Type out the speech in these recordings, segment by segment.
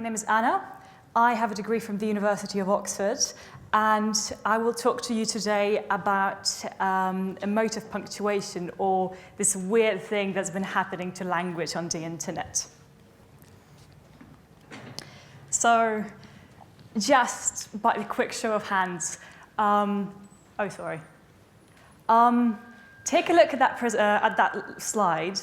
name is Anna. I have a degree from the University of Oxford, and I will talk to you today about emotive punctuation, or this weird thing that's been happening to language on the internet. So, just by a quick show of hands, take a look at that slide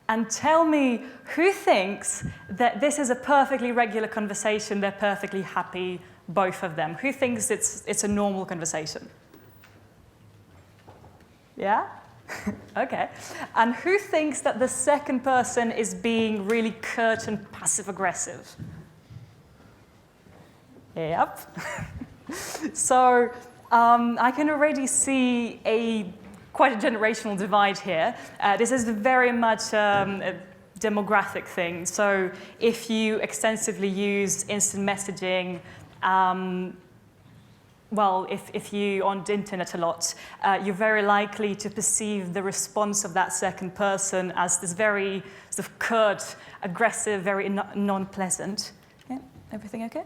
and tell me who thinks that this is a perfectly regular conversation, they're perfectly happy, both of them. Who thinks it's a normal conversation? Yeah? Okay. And who thinks that the second person is being really curt and passive-aggressive? Yep. So I can already see quite a generational divide here. This is very much a demographic thing. So if you extensively use instant messaging, if you on the internet a lot, you're very likely to perceive the response of that second person as this very sort of curt, aggressive, very non-pleasant. Yeah, everything okay?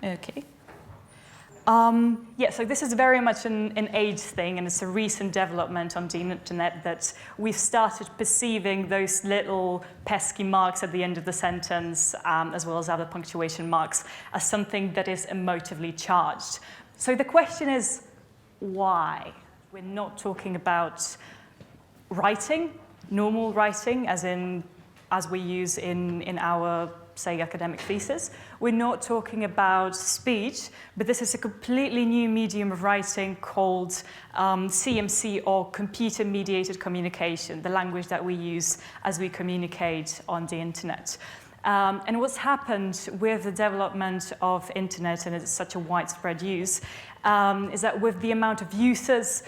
Okay. So this is very much an age thing, and it's a recent development on the internet that we've started perceiving those little pesky marks at the end of the sentence, as well as other punctuation marks, as something that is emotively charged. So the question is, why? We're not talking about writing, normal writing, as we use in our, say, academic thesis. We're not talking about speech, but this is a completely new medium of writing called CMC, or computer-mediated communication, the language that we use as we communicate on the internet. And what's happened with the development of internet, and it's such a widespread use, is that with the amount of users,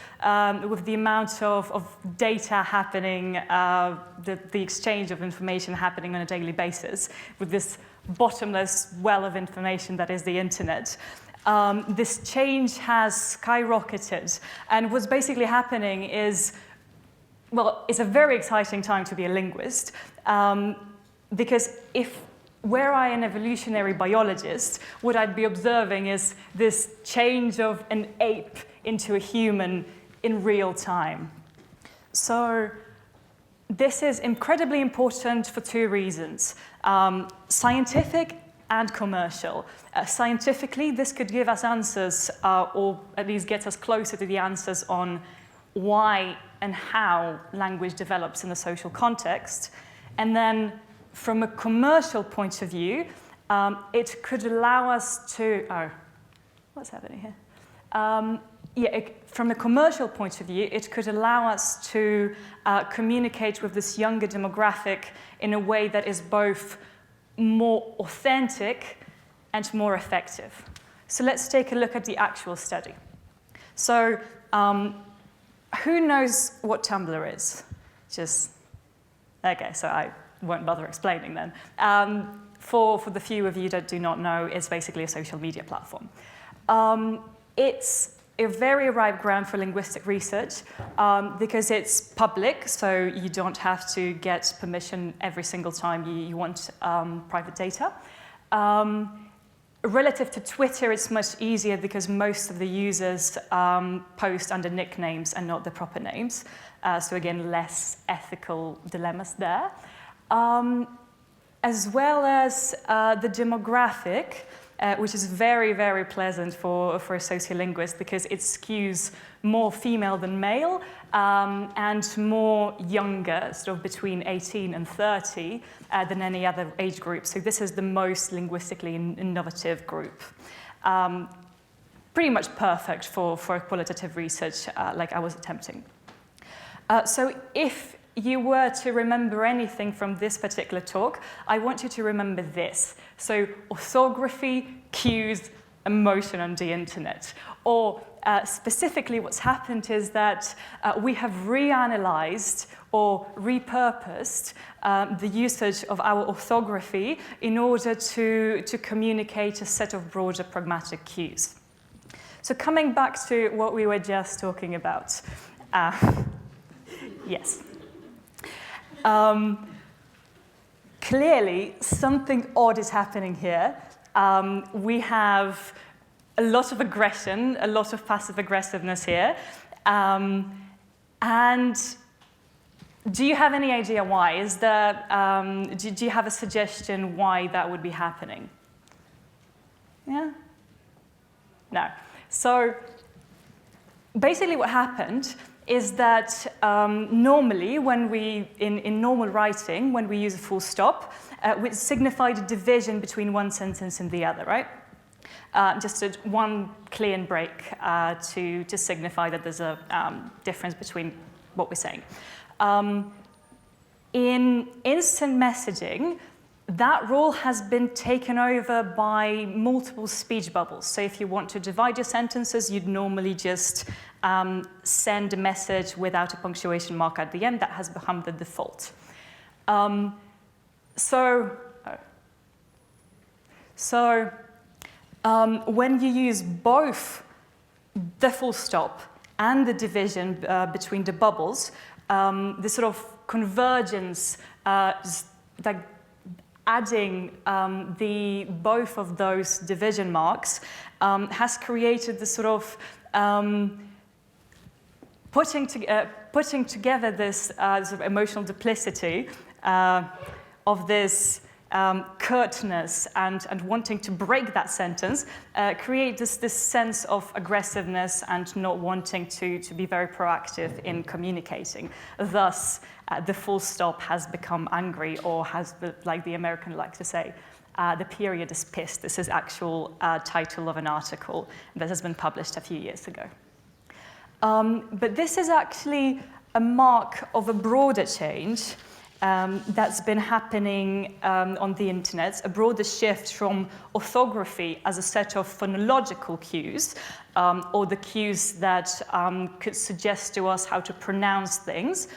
with the amount of data happening, the exchange of information happening on a daily basis, with this bottomless well of information that is the internet, this change has skyrocketed. And what's basically happening is, it's a very exciting time to be a linguist, because were I an evolutionary biologist, what I'd be observing is this change of an ape into a human in real time. So this is incredibly important for two reasons, scientific and commercial. Scientifically, this could give us answers, or at least get us closer to the answers on why and how language develops in the social context. And then from a commercial point of view, it could allow us to, what's happening here? From a commercial point of view, it could allow us to communicate with this younger demographic in a way that is both more authentic and more effective. So let's take a look at the actual study. So who knows what Tumblr is? Okay, so I won't bother explaining then. For the few of you that do not know, it's basically a social media platform. It's a very ripe ground for linguistic research because it's public, so you don't have to get permission every single time you want private data. Relative to Twitter, it's much easier because most of the users post under nicknames and not the proper names. So again, less ethical dilemmas there. As well as the demographic, which is very, very pleasant for a sociolinguist because it skews more female than male and more younger, sort of between 18 and 30 than any other age group. So this is the most linguistically innovative group. Pretty much perfect for qualitative research like I was attempting. So if you were to remember anything from this particular talk, I want you to remember this. So orthography cues emotion on the internet. Or specifically what's happened is that we have reanalyzed or repurposed the usage of our orthography in order to communicate a set of broader pragmatic cues. So coming back to what we were just talking about. Yes. clearly something odd is happening here. We have a lot of aggression, a lot of passive aggressiveness here. And do you have any idea why? Is there, do you have a suggestion why that would be happening? Yeah? No. So basically what happened is that normally when we, in normal writing, when we use a full stop, we signify the division between one sentence and the other, right? Just one clear break to signify that there's a difference between what we're saying. In instant messaging, that rule has been taken over by multiple speech bubbles. So if you want to divide your sentences, you'd normally just send a message without a punctuation mark at the end. That has become the default. When you use both the full stop and the division between the bubbles, the sort of convergence, like adding both of those division marks has created the sort of putting together this sort of emotional duplicity of this curtness and wanting to break that sentence, create this sense of aggressiveness and not wanting to be very proactive in communicating. Thus, the full stop has become angry, or has, like the American like to say, the period is pissed. This is actual title of an article that has been published a few years ago. But this is actually a mark of a broader change that's been happening on the internet, a broader shift from orthography as a set of phonological cues, or the cues that could suggest to us how to pronounce things,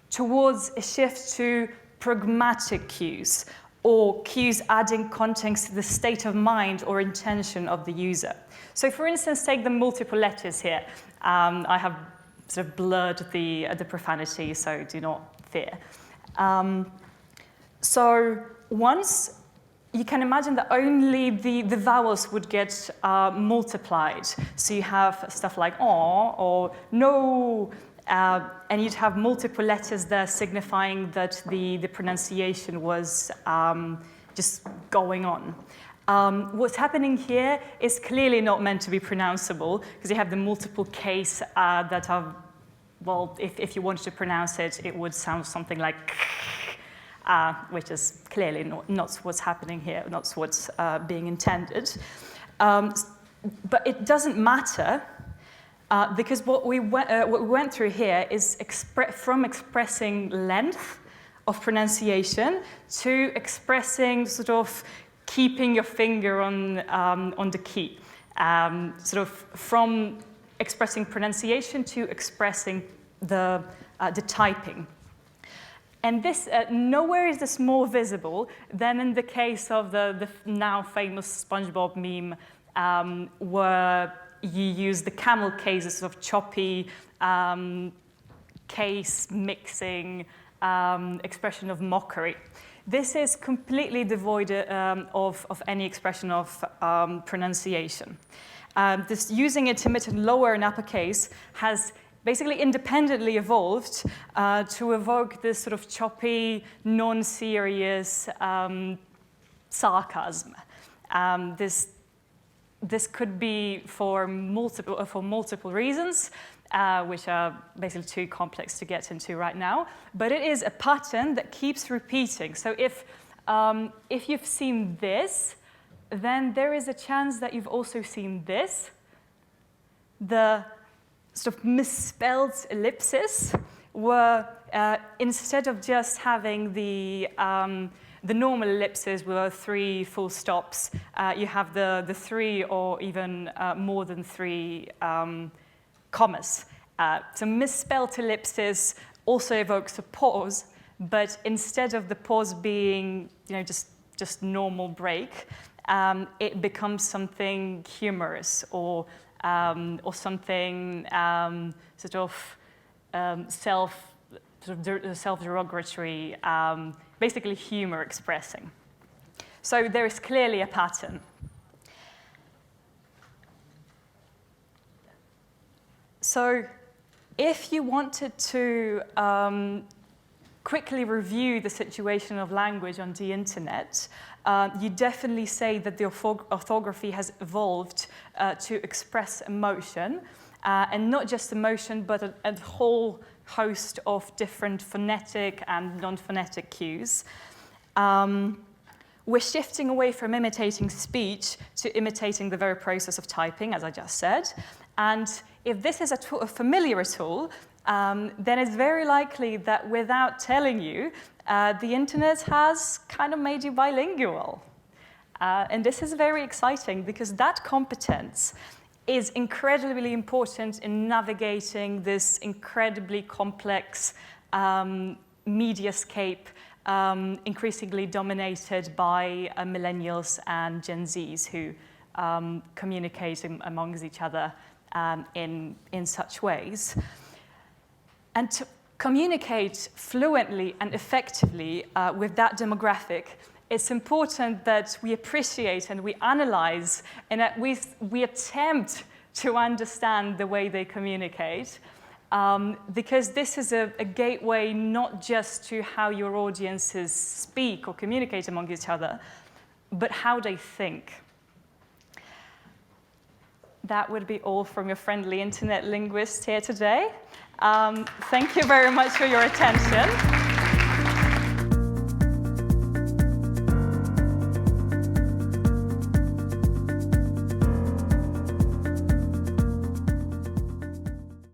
towards a shift to pragmatic cues, or cues adding context to the state of mind or intention of the user. So for instance, take the multiple letters here. I have sort of blurred the profanity, so do not fear. So once you can imagine that only the vowels would get multiplied. So you have stuff like "aw" or "no," and you'd have multiple letters there signifying that the pronunciation was just going on. What's happening here is clearly not meant to be pronounceable, because you have the multiple case that are, well, if you wanted to pronounce it, it would sound something like which is clearly not what's happening here, not what's being intended. But it doesn't matter, because what we went through here is from expressing length of pronunciation to expressing sort of keeping your finger on the key, sort of from expressing pronunciation to expressing the typing. And this, nowhere is this more visible than in the case of the now famous SpongeBob meme, where you use the camel case as sort of choppy case mixing expression of mockery. This is completely devoid of any expression of pronunciation. This using intermittent lower and uppercase has basically independently evolved to evoke this sort of choppy, non-serious sarcasm. This could be for multiple reasons, which are basically too complex to get into right now. But it is a pattern that keeps repeating. So if you've seen this, then there is a chance that you've also seen this. The sort of misspelled ellipses were, instead of just having the normal ellipses with 3 full stops, you have the 3 or even more than 3 commas. So misspelled ellipsis also evokes a pause, but instead of the pause being, just normal break, it becomes something humorous or something sort of sort of self-derogatory, basically humor expressing. So there is clearly a pattern. So if you wanted to quickly review the situation of language on the internet, you definitely say that the orthography has evolved to express emotion, and not just emotion, but a whole host of different phonetic and non-phonetic cues. We're shifting away from imitating speech to imitating the very process of typing, as I just said. And if this is a familiar tool, then it's very likely that without telling you, the internet has kind of made you bilingual. And this is very exciting because that competence is incredibly important in navigating this incredibly complex mediascape, increasingly dominated by millennials and Gen Zs who communicate amongst each other in such ways. And to communicate fluently and effectively with that demographic, it's important that we appreciate and we analyze and that we attempt to understand the way they communicate, because this is a gateway not just to how your audiences speak or communicate among each other, but how they think. That would be all from your friendly internet linguist here today. Thank you very much for your attention.